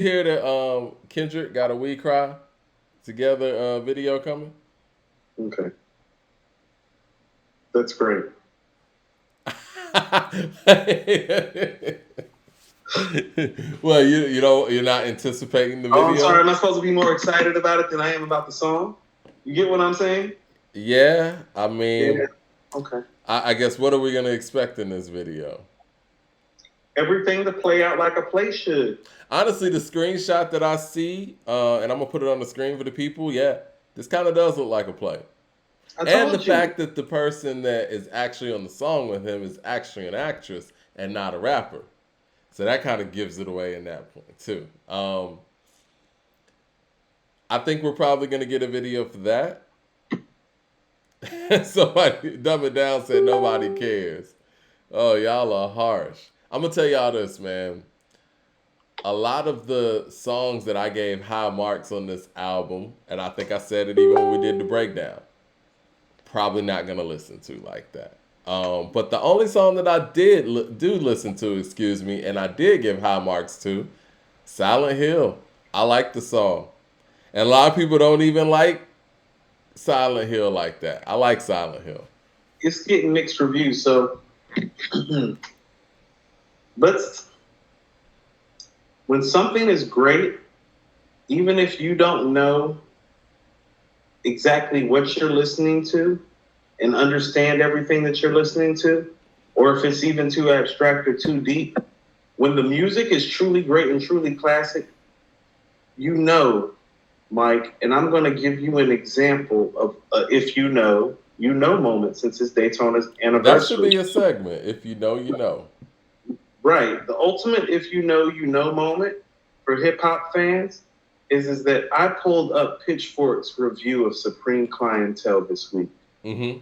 hear that Kendrick got a We Cry Together video coming? Okay, that's great. Well, you're not anticipating the Oh, I'm sorry. video. Am I supposed to be more excited about it than I am about the song? You get what I'm saying? Yeah, I Yeah. mean, Okay. I guess what are we gonna expect in this video? Everything to play out like a play should. Honestly, the screenshot that I see, and I'm gonna put it on the screen for the people. Yeah, this kind of does look like a play, I and the told you. fact that the person that is actually on the song with him is actually an actress and not a rapper. So that kind of gives it away in that point too. I think we're probably gonna get a video for that. Somebody dumb it down said nobody cares. Oh, y'all are harsh. I'm gonna tell y'all this, man. A lot of the songs that I gave high marks on this album, and I think I said it even when we did the breakdown, probably not gonna listen to like that. But the only song that I do listen to, excuse me, and I did give high marks to, Silent Hill. I like the song, and a lot of people don't even like Silent Hill like that. I like Silent Hill. It's getting mixed reviews. So let's. When something is great, even if you don't know exactly what you're listening to and understand everything that you're listening to, or if it's even too abstract or too deep, when the music is truly great and truly classic, you know, Mike, and I'm going to give you an example of if you know moment since it's Daytona's That should anniversary. be a segment. If you know, you know. Right. The ultimate if you know moment for hip hop fans is that I pulled up Pitchfork's review of Supreme Clientele this week. Mm-hmm.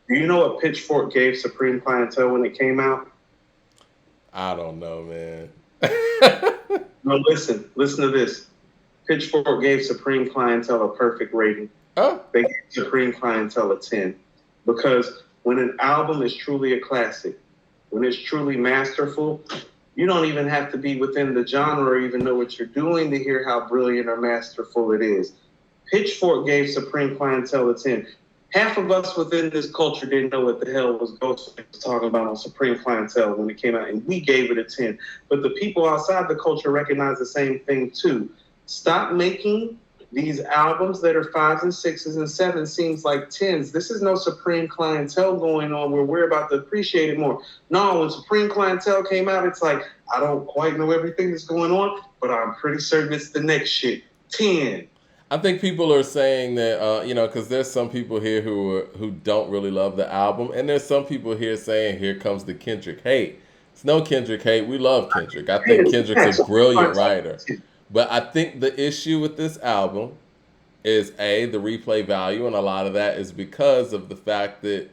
Do you know what Pitchfork gave Supreme Clientele when it came out? I don't know, man. No, listen to this. Pitchfork gave Supreme Clientele a perfect rating. Oh, They gave Supreme Clientele a 10. Because when an album is truly a classic, when it's truly masterful, you don't even have to be within the genre or even know what you're doing to hear how brilliant or masterful it is. Pitchfork gave Supreme Clientele a 10. Half of us within this culture didn't know what the hell was Ghostface talking about on Supreme Clientele when it came out, and we gave it a 10. But the people outside the culture recognize the same thing too. Stop making these albums that are fives and sixes and sevens seems like tens. This is no Supreme Clientele going on where we're about to appreciate it more. No, when Supreme Clientele came out, it's like, I don't quite know everything that's going on, but I'm pretty certain it's the next shit. 10. I think people are saying that because there's some people here who don't really love the album, and there's some people here saying here comes the Kendrick hate. It's no Kendrick hate. We love Kendrick. I think Kendrick's a brilliant writer, but I think the issue with this album is the replay value, and a lot of that is because of the fact that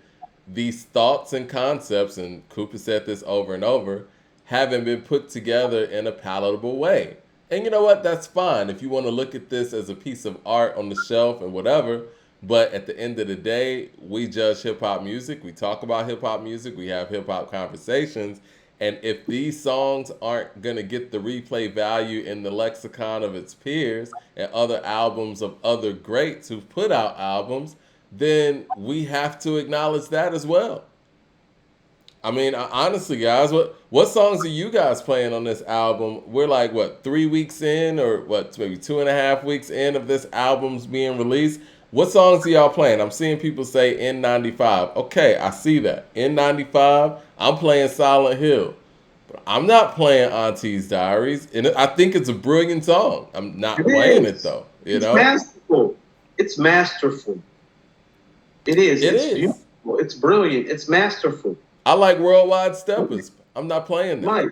these thoughts and concepts, and Cooper said this over and over, haven't been put together in a palatable way. And you know what? That's fine if you want to look at this as a piece of art on the shelf and whatever. But at the end of the day, we judge hip hop music. We talk about hip hop music. We have hip hop conversations. And if these songs aren't going to get the replay value in the lexicon of its peers and other albums of other greats who've put out albums, then we have to acknowledge that as well. I mean, honestly, guys, what songs are you guys playing on this album? We're like what 3 weeks in, or what maybe 2.5 weeks in of this album's being released. What songs are y'all playing? I'm seeing people say N95. Okay, I see that N95. I'm playing Silent Hill, but I'm not playing Auntie's Diaries, and I think it's a brilliant song. I'm not It playing it is. though. You It's know, masterful. It's masterful. It is. it It's is. beautiful. It's brilliant. It's masterful. I like Worldwide Steppers. I'm not playing that. Mike,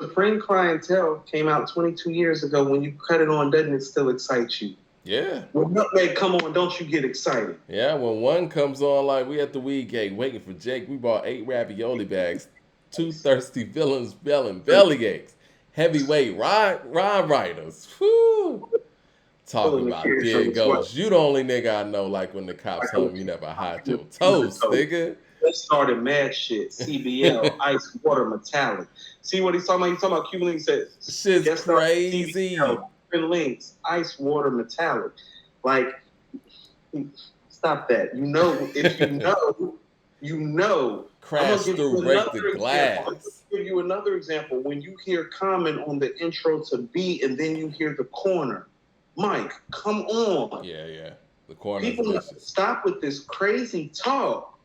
Supreme Clientele came out 22 years ago. When you cut it on, doesn't it still excite you? Yeah. When Nutmeg come on, don't you get excited? Yeah, when one comes on, like we at the weed gate waiting for Jake, we bought 8 ravioli bags, two thirsty villains belling belly aches, heavyweight ride riders. Whew. Talking Pulling the about kids from dead the sweat. ghosts. You the only nigga I know like when the cops home, you never hide your toast, nigga. They started mad shit. CBL, ice water, metallic. See what he's talking about? He's talking about Cuban Link. He said, Shit's guest star crazy. CBL. different links, ice, water, metallic. Like, stop that. You know, if you know, you know. I'm Crash gonna give through, you break the another example. I'm gonna glass. give you another example. When you hear Common on the intro to B, and then you hear the corner, Mike, come on. Yeah. The corner's People vicious. stop with this crazy talk.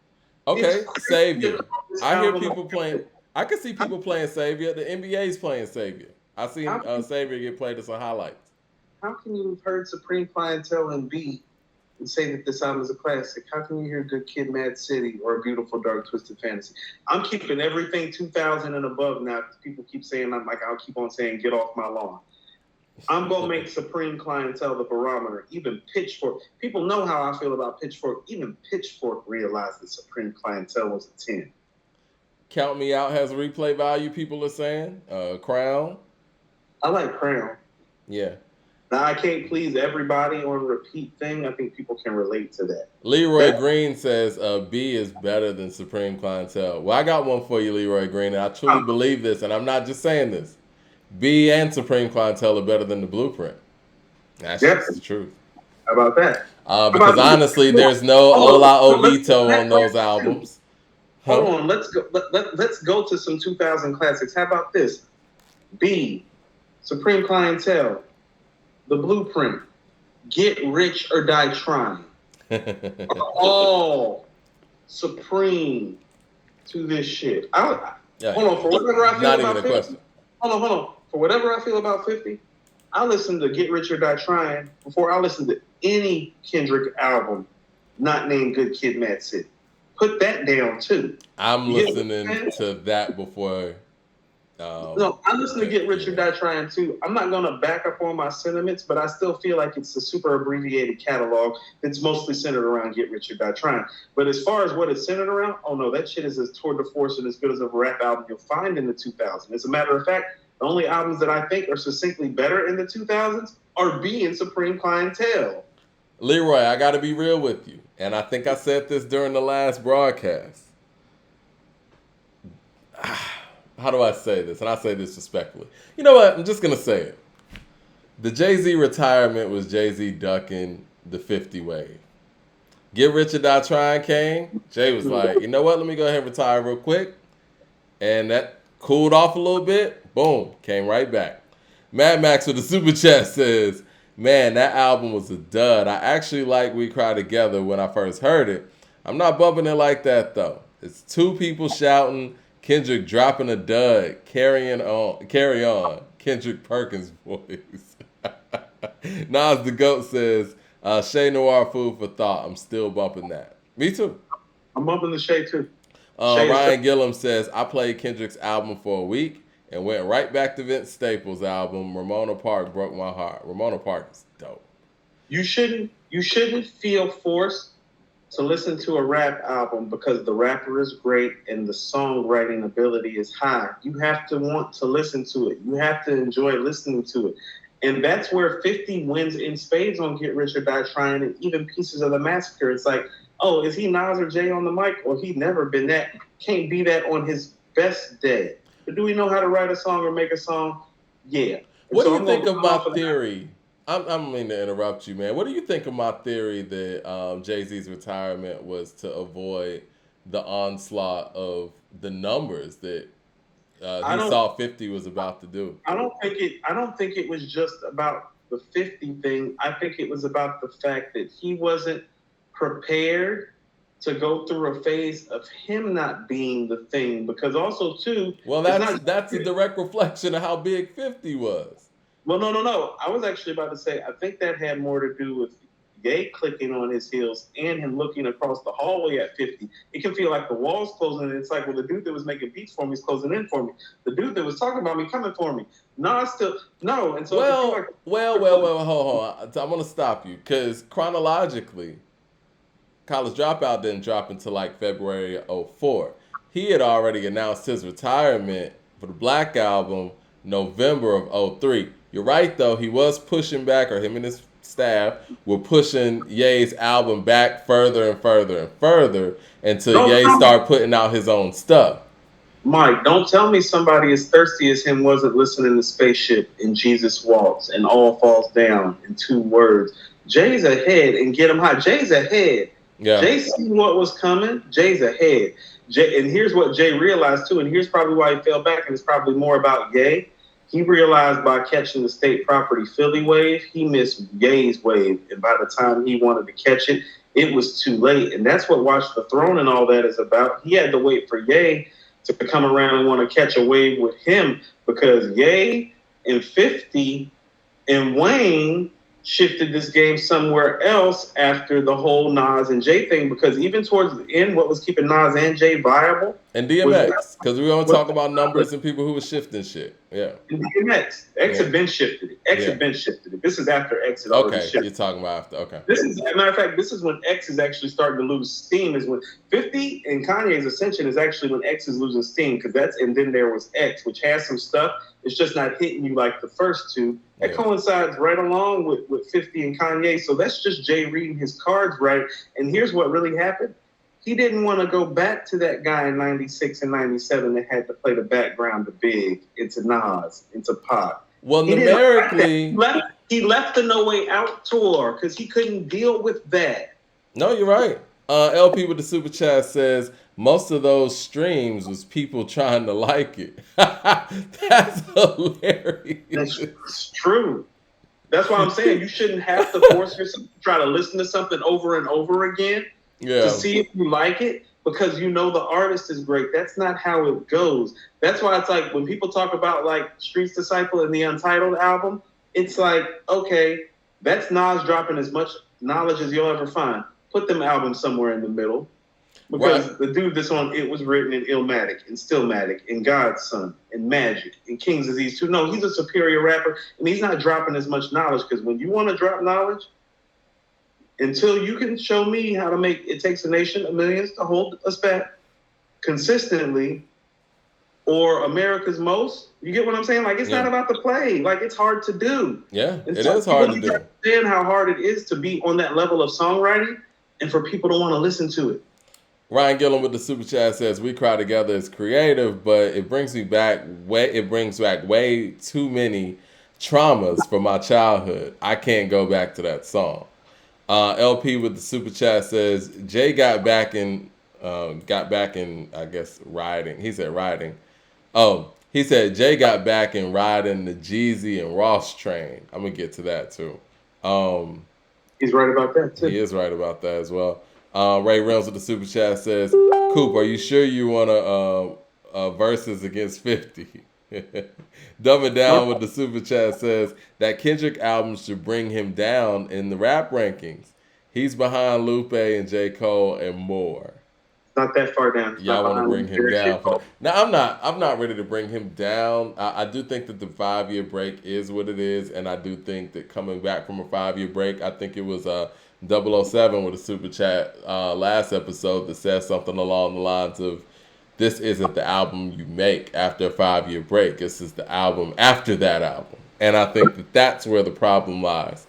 It's Okay, crazy to Savior. call this I hear album. people playing. I can see people playing Savior. The NBA's playing Savior. I How seen can, Savior get played as some highlights. how can you have heard Supreme Clientele and B and say that this album is a classic? How can you hear Good Kid, Mad City or A Beautiful Dark Twisted Fantasy? I'm keeping everything 2000 and above now because people keep saying, I'll keep on saying, get off my lawn. I'm going to make Supreme Clientele the barometer. Even Pitchfork, people know how I feel about Pitchfork. Even Pitchfork realized that Supreme Clientele was a 10. Count Me Out has replay value. People are saying. Crown. I like Crown. Yeah. Now, I can't please everybody on a repeat thing. I think people can relate to that. Leroy Green says B is better than Supreme Clientele. Well, I got one for you, Leroy Green, and I truly believe this, and I'm not just saying this. B and Supreme Clientele are better than the Blueprint. That's just the truth. How about that? Because honestly, there's no Ola Ovito on those albums. Hold on, let's go. Let's go to some 2000 classics. How about this? B, Supreme Clientele, The Blueprint, Get Rich or Die Trying, all supreme to this shit. Hold on, for whatever I feel about 50. Hold on. For whatever I feel about 50, I listen to Get Rich or Die Trying before I listen to any Kendrick album not named Good Kid, Mad City. Put that down too. I'm listening to that before. No, I listen to Get Rich or Die Trying too. I'm not gonna back up on my sentiments, but I still feel like it's a super abbreviated catalog that's mostly centered around Get Rich or Die Trying. But as far as what it's centered around, oh no, that shit is as toward the force and as good as a rap album you'll find in the 2000s. As a matter of fact, the only albums that I think are succinctly better in the 2000s are B and Supreme Clientele. Leroy, I got to be real with you. And I think I said this during the last broadcast. How do I say this? And I say this respectfully. You know what? I'm just going to say it. The Jay-Z retirement was Jay-Z ducking the 50 wave. Get Rich or Die Trying came. Jay was like, you know what? Let me go ahead and retire real quick. And that cooled off a little bit. Boom. Came right back. Mad Max with the super chat says, man, that album was a dud. I actually like We Cry Together when I first heard it. I'm not bumping it like that, though. It's two people shouting, Kendrick dropping a dud, carry on, Kendrick Perkins voice. Nas the GOAT says, Shay Noir food for thought. I'm still bumping that. Me too. I'm bumping the Shay too. Ryan Gillum says, I played Kendrick's album for a week and went right back to Vince Staples' album, Ramona Park Broke My Heart. Ramona Park is dope. You shouldn't feel forced to listen to a rap album because the rapper is great and the songwriting ability is high. You have to want to listen to it. You have to enjoy listening to it. And that's where 50 wins in spades on Get Rich or Die Trying, and even Pieces of the Massacre. It's like, oh, is he Nas or Jay on the mic? Well, he never been that. Can't be that on his best day. But do we know how to write a song or make a song? Yeah. What do you think of my theory? I don't mean to interrupt you, man. What do you think of my theory that Jay-Z's retirement was to avoid the onslaught of the numbers that he saw 50 was about to do? I don't think it was just about the 50 thing. I think it was about the fact that he wasn't prepared to go through a phase of him not being the thing, because also too. Well, that's a direct reflection of how big 50 was. Well, no. I was actually about to say I think that had more to do with Ye clicking on his heels and him looking across the hallway at 50. It can feel like the wall's closing, and it's like, well, the dude that was making beats for me is closing in for me. The dude that was talking about me coming for me. No. And so well, hold on. I'm gonna stop you because chronologically, College Dropout didn't drop until like February of 04. He had already announced his retirement for the Black Album November of 03. You're right, though. He was pushing back, or him and his staff were pushing Ye's album back further and further and further until Ye started putting out his own stuff. Mike, don't tell me somebody as thirsty as him wasn't listening to Spaceship and Jesus Walks and All Falls Down in 2 words. Jay's ahead and get him high. Jay's ahead. Yeah. Jay seen what was coming. Jay's ahead. Jay, and here's what Jay realized too, and here's probably why he fell back, and it's probably more about Ye. He realized by catching the state property Philly wave, he missed Ye's wave, and by the time he wanted to catch it, it was too late. And that's what Watch the Throne and all that is about. He had to wait for Ye to come around and want to catch a wave with him because Ye and 50 and Wayne shifted this game somewhere else after the whole Nas and Jay thing, because even towards the end, what was keeping Nas and Jay viable And DMX, because we don't talk about numbers and people who were shifting shit. Yeah. and DMX. X had been shifted it. X had been shifted it. This is after X had already shifted. You're talking about after. Okay. This is, as a matter of fact, this is when X is actually starting to lose steam. Is when 50 and Kanye's Ascension is actually when X is losing steam, because that's, and then there was X, which has some stuff. It's just not hitting you like the first two. That coincides right along with 50 and Kanye. So that's just Jay reading his cards right. And here's what really happened. He didn't want to go back to that guy in 96 and 97 that had to play the background to Big, into Nas, into Pac. Well, numerically... He left the No Way Out tour because he couldn't deal with that. No, you're right. LP with the super chat says most of those streams was people trying to like it. That's hilarious. That's true. That's why I'm saying you shouldn't have to force yourself to try to listen to something over and over again to see if you like it because you know the artist is great. That's not how it goes. That's why it's like when people talk about like Street's Disciple and the Untitled album, it's like, okay, that's Nas dropping as much knowledge as you'll ever find. Put them albums somewhere in the middle. Because the dude that's on It Was Written in Illmatic and Stillmatic and God's Son and Magic and King's Disease too. No, he's a superior rapper and he's not dropping as much knowledge because when you want to drop knowledge, until you can show me how to make It Takes a Nation of Millions to hold us back consistently or America's Most, you get what I'm saying? Like, it's not about the play. Like, it's hard to do. Yeah, it is hard to do. Understand how hard it is to be on that level of songwriting and for people to want to listen to it. Ryan Gillen with the super chat says, "We Cry Together is creative, but it brings back way too many traumas from my childhood. I can't go back to that song." LP with the super chat says, "Jay got back in, I guess, riding." He said riding. Oh, he said Jay got back in riding the Jeezy and Ross train. I'm gonna get to that too. He's right about that too. He is right about that as well. Ray Reynolds with the super chat says, "Coop, are you sure you want a versus against 50?" Dumb It Down with the super chat says that Kendrick album should bring him down in the rap rankings. He's behind Lupe and J. Cole and more. Not that far down. Y'all want to bring him down? Now I'm not ready to bring him down. I do think that the 5-year break is what it is, and I do think that coming back from a 5-year break, I think it was 007 with a super chat last episode that said something along the lines of, "This isn't the album you make after a 5-year break. This is the album after that album." And I think that that's where the problem lies.